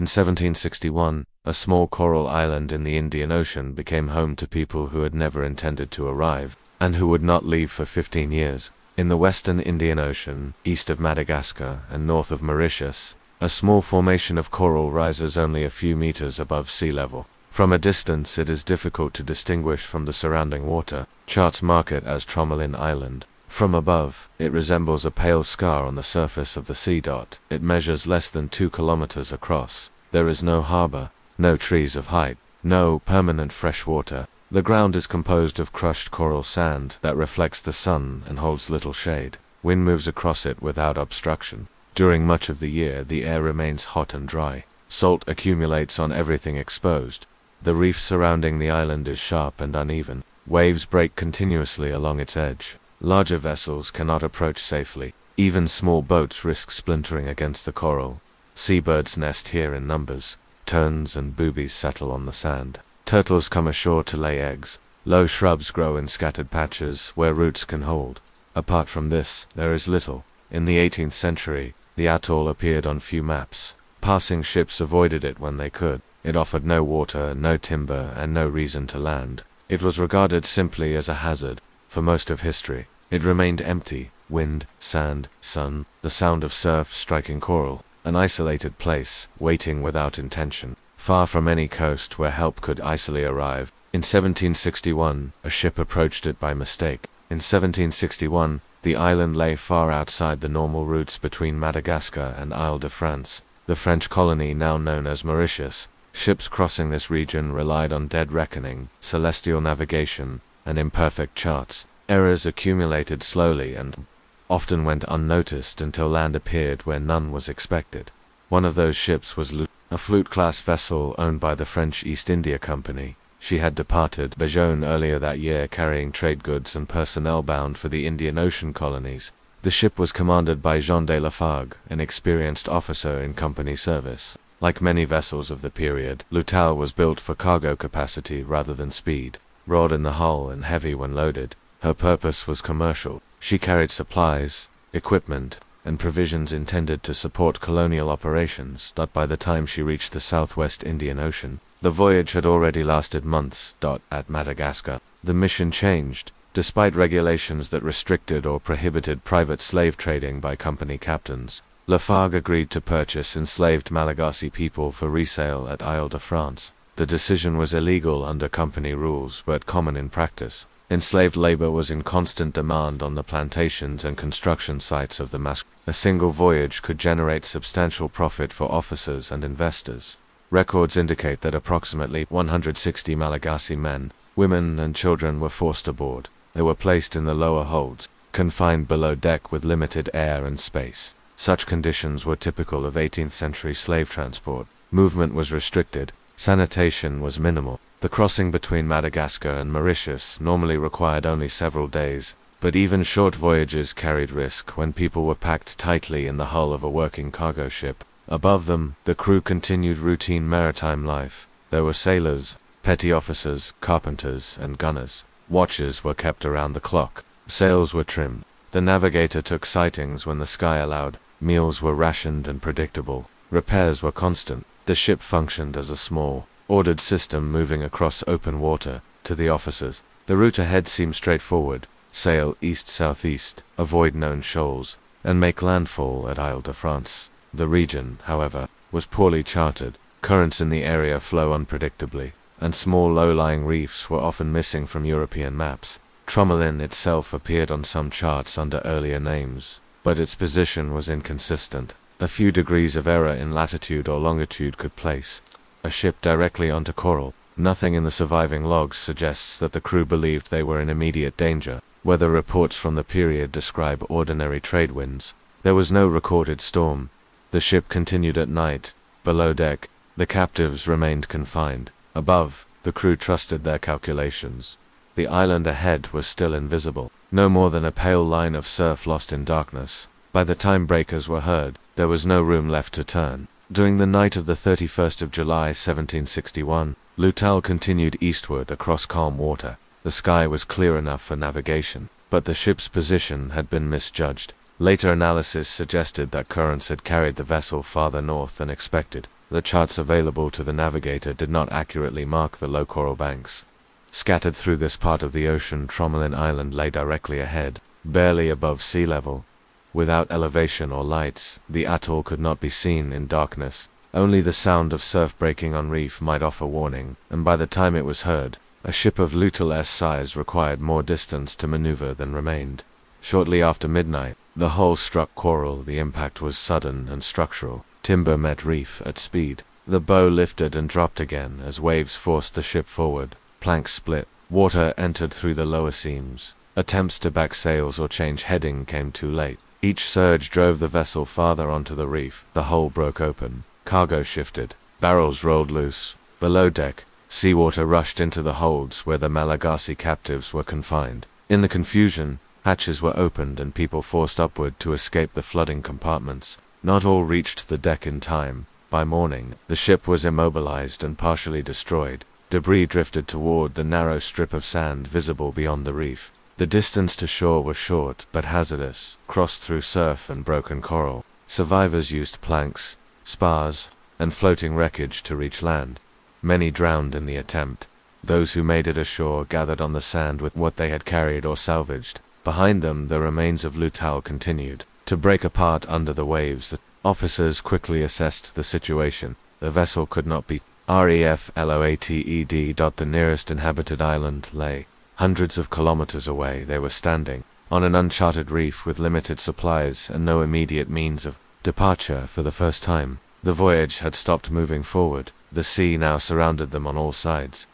In 1761, a small coral island in the Indian Ocean became home to people who had never intended to arrive, and who would not leave for 15 years. In the western Indian Ocean, east of Madagascar and north of Mauritius, a small formation of coral rises only a few meters above sea level. From a distance it is difficult to distinguish from the surrounding water. Charts mark it as Tromelin Island. From above, it resembles a pale scar on the surface of the sea. It measures less than 2 kilometers across. There is no harbor, no trees of height, no permanent fresh water. The ground is composed of crushed coral sand that reflects the sun and holds little shade. Wind moves across it without obstruction. During much of the year, the air remains hot and dry. Salt accumulates on everything exposed. The reef surrounding the island is sharp and uneven. Waves break continuously along its edge. Larger vessels cannot approach safely. Even small boats risk splintering against the coral. Seabirds nest here in numbers. Terns and boobies settle on the sand. Turtles come ashore to lay eggs. Low shrubs grow in scattered patches where roots can hold. Apart from this, there is little. In the 18th century, the atoll appeared on few maps. Passing ships avoided it when they could. It offered no water, no timber, and no reason to land. It was regarded simply as a hazard. For most of history, it remained empty. Wind, sand, sun, the sound of surf striking coral. An isolated place, waiting without intention, far from any coast where help could easily arrive. In 1761, a ship approached it by mistake. In 1761, the island lay far outside the normal routes between Madagascar and Isle de France, the French colony now known as Mauritius. Ships crossing this region relied on dead reckoning, celestial navigation, and imperfect charts. Errors accumulated slowly and often went unnoticed until land appeared where none was expected. One of those ships was a flute-class vessel owned by the French East India Company. She had departed Bayonne earlier that year carrying trade goods and personnel bound for the Indian Ocean colonies. The ship was commanded by Jean de Lafargue, an experienced officer in company service. Like many vessels of the period, l'Atoll was built for cargo capacity rather than speed. Broad in the hull and heavy when loaded, her purpose was commercial. She carried supplies, equipment, and provisions intended to support colonial operations. By the time she reached the southwest Indian Ocean, the voyage had already lasted months. At Madagascar, the mission changed. Despite regulations that restricted or prohibited private slave trading by company captains, Lafargue agreed to purchase enslaved Malagasy people for resale at Isle de France. The decision was illegal under company rules, but common in practice. Enslaved labor was in constant demand on the plantations and construction sites of the Mas. A single voyage could generate substantial profit for officers and investors. Records indicate that approximately 160 Malagasy men, women, and children were forced aboard. They were placed in the lower holds, confined below deck with limited air and space. Such conditions were typical of 18th century slave transport. Movement was restricted. Sanitation was minimal. The crossing between Madagascar and Mauritius normally required only several days, but even short voyages carried risk when people were packed tightly in the hull of a working cargo ship. Above them, the crew continued routine maritime life. There were sailors, petty officers, carpenters, and gunners. Watches were kept around the clock. Sails were trimmed. The navigator took sightings when the sky allowed. Meals were rationed and predictable. Repairs were constant. The ship functioned as a small, ordered system moving across open water. To the officers, the route ahead seemed straightforward. Sail east-southeast, avoid known shoals, and make landfall at Isle de France. The region, however, was poorly charted. Currents in the area flow unpredictably, and small low-lying reefs were often missing from European maps. Tromelin itself appeared on some charts under earlier names, but its position was inconsistent. A few degrees of error in latitude or longitude could place a ship directly onto coral. Nothing in the surviving logs suggests that the crew believed they were in immediate danger. Weather reports from the period describe ordinary trade winds. There was no recorded storm. The ship continued at night. Below deck, the captives remained confined. Above, the crew trusted their calculations. The island ahead was still invisible, no more than a pale line of surf lost in darkness. By the time breakers were heard, there was no room left to turn. During the night of the 31st of July 1761, l'Atoll continued eastward across calm water. The sky was clear enough for navigation, but the ship's position had been misjudged. Later analysis suggested that currents had carried the vessel farther north than expected. The charts available to the navigator did not accurately mark the low coral banks. Scattered through this part of the ocean, Tromelin Island lay directly ahead, barely above sea level. Without elevation or lights, the atoll could not be seen in darkness. Only the sound of surf breaking on reef might offer warning, and by the time it was heard, a ship of little size required more distance to maneuver than remained. Shortly after midnight, the hull struck coral. The impact was sudden and structural. Timber met reef at speed. The bow lifted and dropped again as waves forced the ship forward. Planks split. Water entered through the lower seams. Attempts to back sails or change heading came too late. Each surge drove the vessel farther onto the reef. The hull broke open. Cargo shifted. Barrels rolled loose. Below deck, seawater rushed into the holds where the Malagasy captives were confined. In the confusion, hatches were opened and people forced upward to escape the flooding compartments. Not all reached the deck in time. By morning, the ship was immobilized and partially destroyed. Debris drifted toward the narrow strip of sand visible beyond the reef. The distance to shore was short but hazardous, crossed through surf and broken coral. Survivors used planks, spars, and floating wreckage to reach land. Many drowned in the attempt. Those who made it ashore gathered on the sand with what they had carried or salvaged. Behind them, the remains of Lutao continued to break apart under the waves. The officers quickly assessed the situation. The vessel could not be refloated. The nearest inhabited island lay hundreds of kilometers away. They were standing on an uncharted reef with limited supplies and no immediate means of departure. For the first time, the voyage had stopped moving forward. The sea now surrounded them on all sides.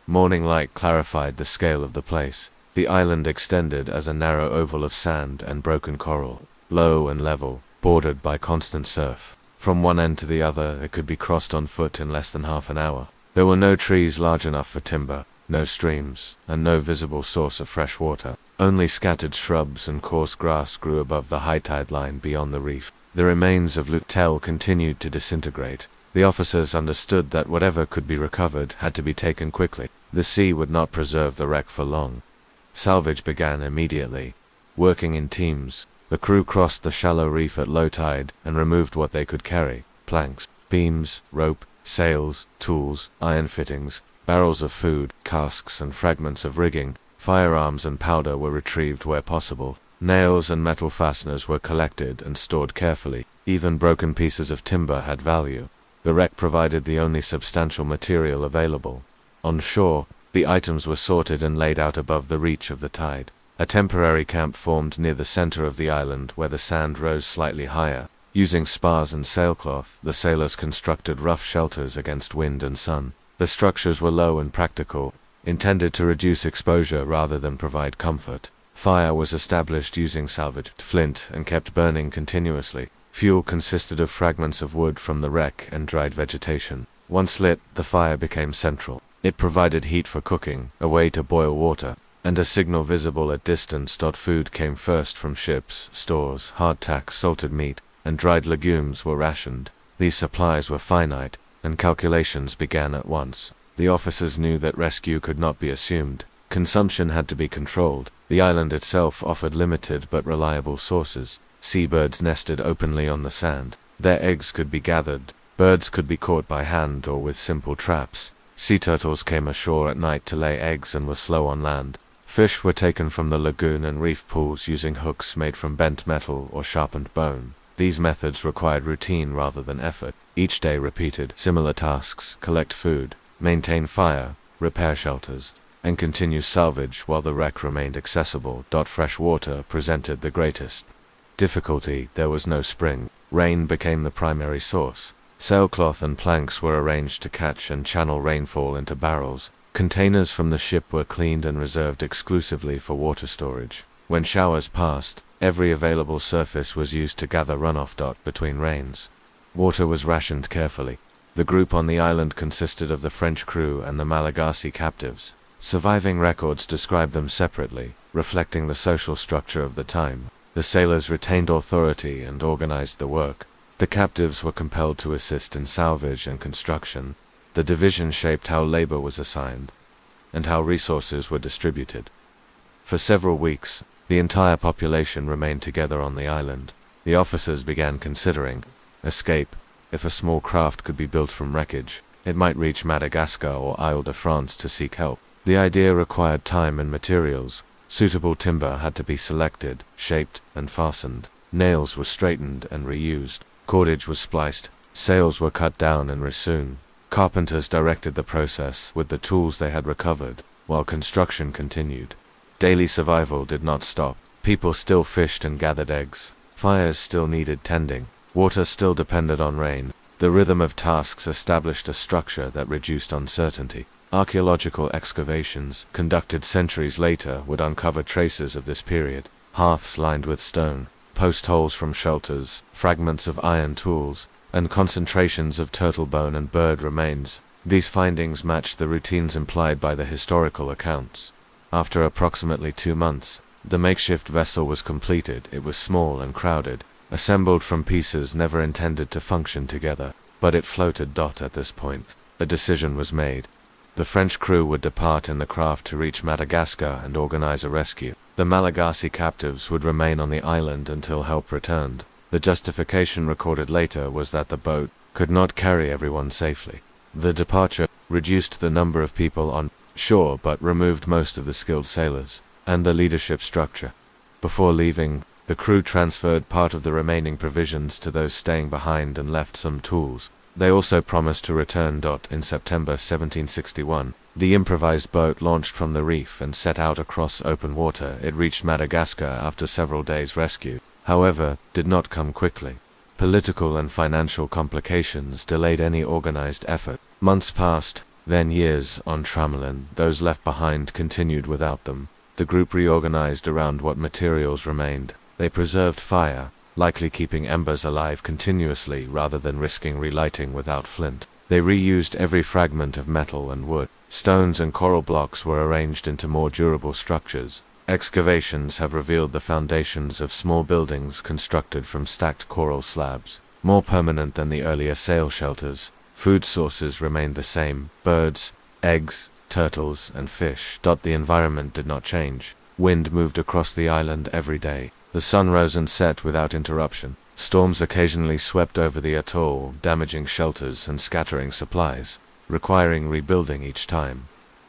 Morning light clarified the scale of the place. The island extended as a narrow oval of sand and broken coral, low and level, bordered by constant surf. From one end to the other, it could be crossed on foot in less than half an hour. There were no trees large enough for timber, no streams, and no visible source of fresh water. Only scattered shrubs and coarse grass grew above the high tide line beyond the reef. The remains of Lutao continued to disintegrate. The officers understood that whatever could be recovered had to be taken quickly. The sea would not preserve the wreck for long. Salvage began immediately. Working in teams, the crew crossed the shallow reef at low tide and removed what they could carry: planks, beams, rope, sails, tools, iron fittings, barrels of food, casks and fragments of rigging. Firearms and powder were retrieved where possible. Nails and metal fasteners were collected and stored carefully. Even broken pieces of timber had value. The wreck provided the only substantial material available. On shore, the items were sorted and laid out above the reach of the tide. A temporary camp formed near the center of the island where the sand rose slightly higher. Using spars and sailcloth, the sailors constructed rough shelters against wind and sun. The structures were low and practical, intended to reduce exposure rather than provide comfort. Fire was established using salvaged flint and kept burning continuously. Fuel consisted of fragments of wood from the wreck and dried vegetation. Once lit, the fire became central. It provided heat for cooking, a way to boil water, and a signal visible at distance. Food came first from ships. Stores, hardtack, salted meat, and dried legumes were rationed. These supplies were finite, and calculations began at once. The officers knew that rescue could not be assumed. Consumption had to be controlled. The island itself offered limited but reliable sources. Seabirds nested openly on the sand. Their eggs could be gathered. Birds could be caught by hand or with simple traps. Sea turtles came ashore at night to lay eggs and were slow on land. Fish were taken from the lagoon and reef pools using hooks made from bent metal or sharpened bone. These methods required routine rather than effort. Each day repeated similar tasks: collect food, maintain fire, repair shelters, and continue salvage while the wreck remained accessible. Fresh water presented the greatest difficulty. There was no spring. Rain became the primary source. Sailcloth and planks were arranged to catch and channel rainfall into barrels. Containers from the ship were cleaned and reserved exclusively for water storage. When showers passed, every available surface was used to gather runoff. Between rains, water was rationed carefully. The group on the island consisted of the French crew and the Malagasy captives. Surviving records describe them separately, reflecting the social structure of the time. The sailors retained authority and organized the work. The captives were compelled to assist in salvage and construction. The division shaped how labor was assigned and how resources were distributed. For several weeks, the entire population remained together on the island. The officers began considering escape, If a small craft could be built from wreckage, it might reach Madagascar or Isle de France to seek help. The idea required time and materials. Suitable timber had to be selected, shaped, and fastened. Nails were straightened and reused. Cordage was spliced. Sails were cut down and resewn. Carpenters directed the process with the tools they had recovered, while construction continued. Daily survival did not stop. People still fished and gathered eggs. Fires still needed tending. Water still depended on rain. The rhythm of tasks established a structure that reduced uncertainty. Archaeological excavations, conducted centuries later, would uncover traces of this period. Hearths lined with stone, post holes from shelters, fragments of iron tools, and concentrations of turtle bone and bird remains. These findings matched the routines implied by the historical accounts. After approximately 2 months, the makeshift vessel was completed. It was small and crowded, assembled from pieces never intended to function together. But it floated. At this point, a decision was made. The French crew would depart in the craft to reach Madagascar and organize a rescue. The Malagasy captives would remain on the island until help returned. The justification recorded later was that the boat could not carry everyone safely. The departure reduced the number of people on shore but removed most of the skilled sailors and the leadership structure. Before leaving, the crew transferred part of the remaining provisions to those staying behind and left some tools. They also promised to return. In September 1761, the improvised boat launched from the reef and set out across open water. It reached Madagascar after several days' rescue, however, did not come quickly. Political and financial complications delayed any organized effort. Months passed, then years. On Tromelin, those left behind continued without them. The group reorganized around what materials remained. They preserved fire, likely keeping embers alive continuously rather than risking relighting without flint. They reused every fragment of metal and wood. Stones and coral blocks were arranged into more durable structures. Excavations have revealed the foundations of small buildings constructed from stacked coral slabs, more permanent than the earlier sail shelters. Food sources remained the same: birds, eggs, turtles, and fish. The environment did not change. Wind moved across the island every day. The sun rose and set without interruption. Storms occasionally swept over the atoll, damaging shelters and scattering supplies, requiring rebuilding each time.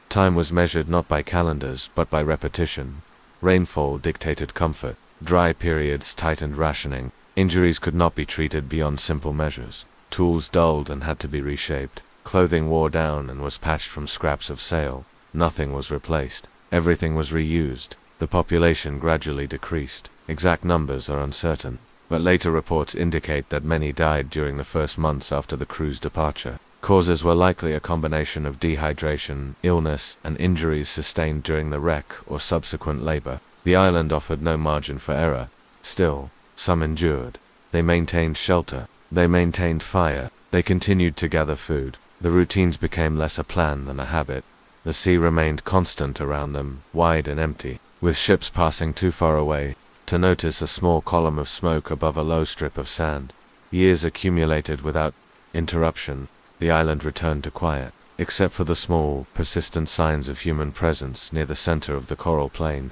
Time was measured not by calendars, but by repetition. Rainfall dictated comfort. Dry periods tightened rationing. Injuries could not be treated beyond simple measures. Tools dulled and had to be reshaped. Clothing wore down and was patched from scraps of sail. Nothing was replaced. Everything was reused. The population gradually decreased. Exact numbers are uncertain, but later reports indicate that many died during the first months after the crew's departure. Causes were likely a combination of dehydration, illness, and injuries sustained during the wreck or subsequent labor. The island offered no margin for error. Still, some endured. They maintained shelter. They maintained fire. They continued to gather food. The routines became less a plan than a habit. The sea remained constant around them, wide and empty, with ships passing too far away to notice a small column of smoke above a low strip of sand. Years accumulated without interruption. The island returned to quiet, except for the small, persistent signs of human presence near the center of the coral plain.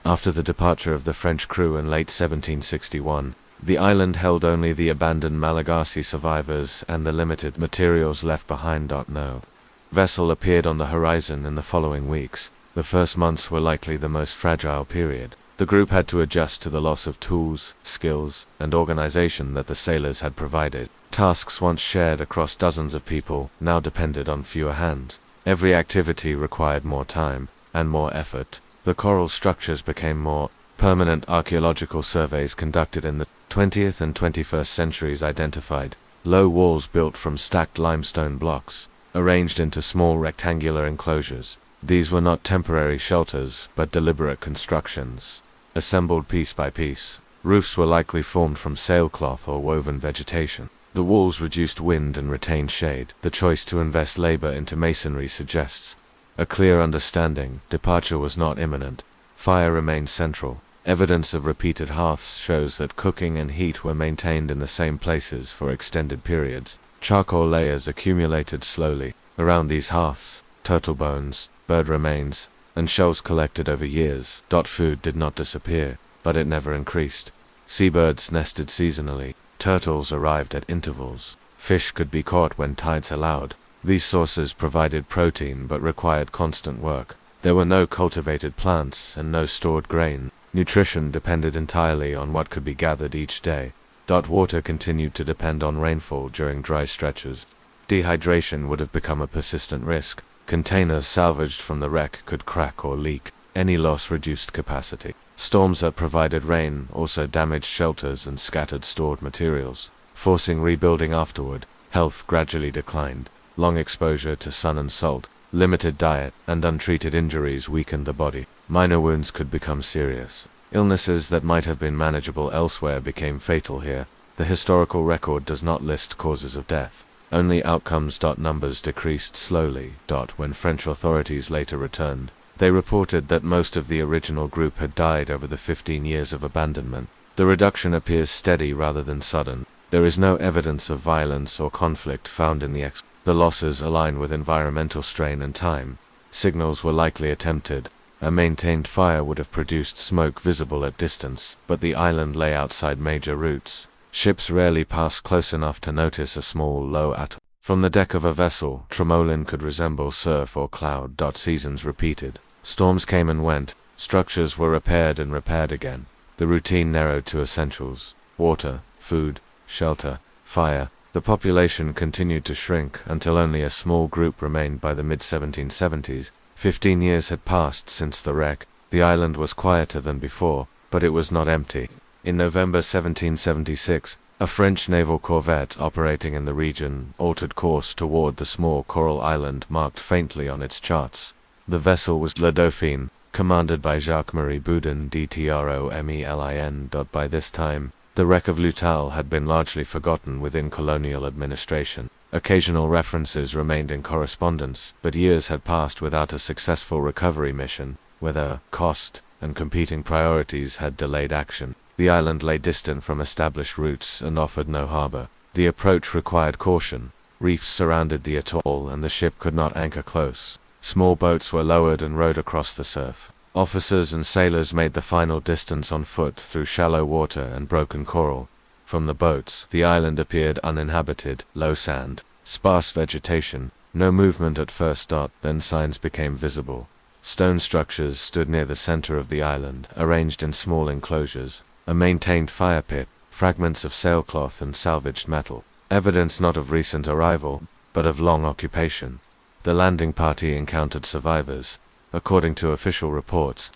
After the departure of the French crew in late 1761, the island held only the abandoned Malagasy survivors and the limited materials left behind. No vessel appeared on the horizon in the following weeks. The first months were likely the most fragile period. The group had to adjust to the loss of tools, skills, and organization that the sailors had provided. Tasks once shared across dozens of people now depended on fewer hands. Every activity required more time and more effort. The coral structures became more permanent. Archaeological surveys conducted in the 20th and 21st centuries identified low walls built from stacked limestone blocks, arranged into small rectangular enclosures. These were not temporary shelters, but deliberate constructions, assembled piece by piece. Roofs were likely formed from sailcloth or woven vegetation. The walls reduced wind and retained shade. The choice to invest labor into masonry suggests a clear understanding. Departure was not imminent. Fire remained central. Evidence of repeated hearths shows that cooking and heat were maintained in the same places for extended periods. Charcoal layers accumulated slowly around these hearths. Turtle bones, bird remains, and shells collected over years. Food did not disappear, but it never increased. Seabirds nested seasonally. Turtles arrived at intervals. Fish could be caught when tides allowed. These sources provided protein but required constant work. There were no cultivated plants and no stored grain. Nutrition depended entirely on what could be gathered each day. Water continued to depend on rainfall during dry stretches. Dehydration would have become a persistent risk. Containers salvaged from the wreck could crack or leak. Any loss reduced capacity. Storms that provided rain also damaged shelters and scattered stored materials, forcing rebuilding afterward. Health gradually declined. Long exposure to sun and salt, limited diet, and untreated injuries weakened the body. Minor wounds could become serious. Illnesses that might have been manageable elsewhere became fatal here. The historical record does not list causes of death. Only outcomes. Numbers decreased slowly. When French authorities later returned, they reported that most of the original group had died over the 15 years of abandonment. The reduction appears steady rather than sudden. There is no evidence of violence or conflict found in the The losses align with environmental strain and time. Signals were likely attempted. A maintained fire would have produced smoke visible at distance, but the island lay outside major routes. Ships rarely passed close enough to notice a small, low atoll. From the deck of a vessel, Tromelin could resemble surf or cloud. Seasons repeated. Storms came and went. Structures were repaired and repaired again. The routine narrowed to essentials: water, food, shelter, fire. The population continued to shrink until only a small group remained by the mid-1770s. 15 years had passed since the wreck. The island was quieter than before, but it was not empty. In November 1776, a French naval corvette operating in the region altered course toward the small coral island marked faintly on its charts. The vessel was La Dauphine, commanded by Jacques-Marie Boudin de Tromelin. By this time, the wreck of l'Atoll had been largely forgotten within colonial administration. Occasional references remained in correspondence, but years had passed without a successful recovery mission. Weather, cost, and competing priorities had delayed action. The island lay distant from established routes and offered no harbor. The approach required caution. Reefs surrounded the atoll and the ship could not anchor close. Small boats were lowered and rowed across the surf. Officers and sailors made the final distance on foot through shallow water and broken coral. From the boats, the island appeared uninhabited, low sand, sparse vegetation, no movement at first. Then signs became visible. Stone structures stood near the center of the island, arranged in small enclosures. A maintained fire pit, fragments of sailcloth and salvaged metal. Evidence not of recent arrival, but of long occupation. The landing party encountered survivors. According to official reports,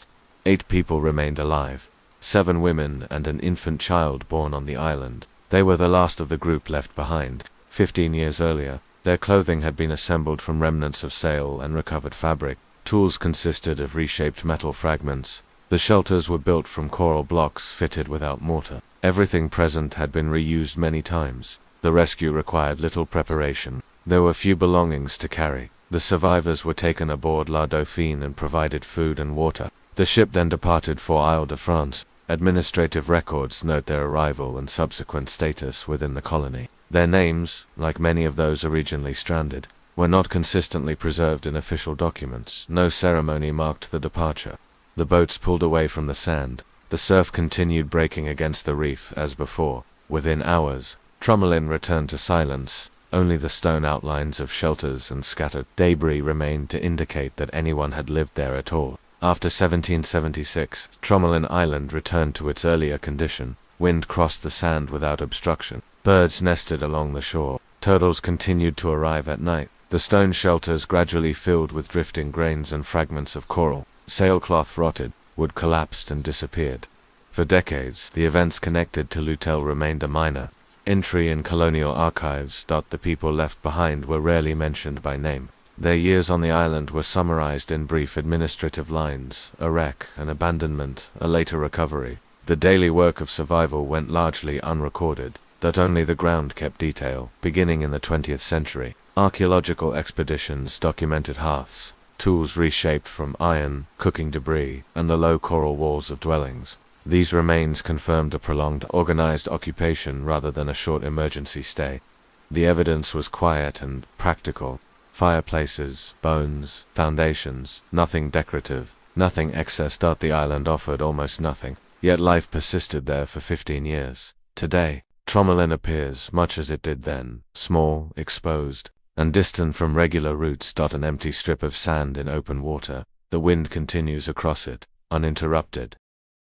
8 people remained alive. 7 women and an infant child born on the island. They were the last of the group left behind. 15 years earlier, their clothing had been assembled from remnants of sail and recovered fabric. Tools consisted of reshaped metal fragments. The shelters were built from coral blocks fitted without mortar. Everything present had been reused many times. The rescue required little preparation. There were few belongings to carry. The survivors were taken aboard La Dauphine and provided food and water. The ship then departed for Île-de-France. Administrative records note their arrival and subsequent status within the colony. Their names, like many of those originally stranded, were not consistently preserved in official documents. No ceremony marked the departure. The boats pulled away from the sand. The surf continued breaking against the reef as before. Within hours, Tromelin returned to silence. Only the stone outlines of shelters and scattered debris remained to indicate that anyone had lived there at all. After 1776, Tromelin Island returned to its earlier condition. Wind crossed the sand without obstruction. Birds nested along the shore. Turtles continued to arrive at night. The stone shelters gradually filled with drifting grains and fragments of coral. Sailcloth rotted. Wood collapsed and disappeared. For decades, the events connected to l'Atoll remained a minor entry in colonial archives. The people left behind were rarely mentioned by name. Their years on the island were summarized in brief administrative lines: a wreck, an abandonment, a later recovery. The daily work of survival went largely unrecorded. That only the ground kept detail. Beginning in the 20th century, archaeological expeditions documented hearths, tools reshaped from iron, cooking debris, and the low coral walls of dwellings. These remains confirmed a prolonged, organized occupation rather than a short emergency stay. The evidence was quiet and practical. Fireplaces, bones, foundations, nothing decorative, nothing excess. The island offered almost nothing, yet life persisted there for 15 years. Today, Tromelin appears, much as it did then, small, exposed, and distant from regular routes. An empty strip of sand in open water. The wind continues across it, uninterrupted.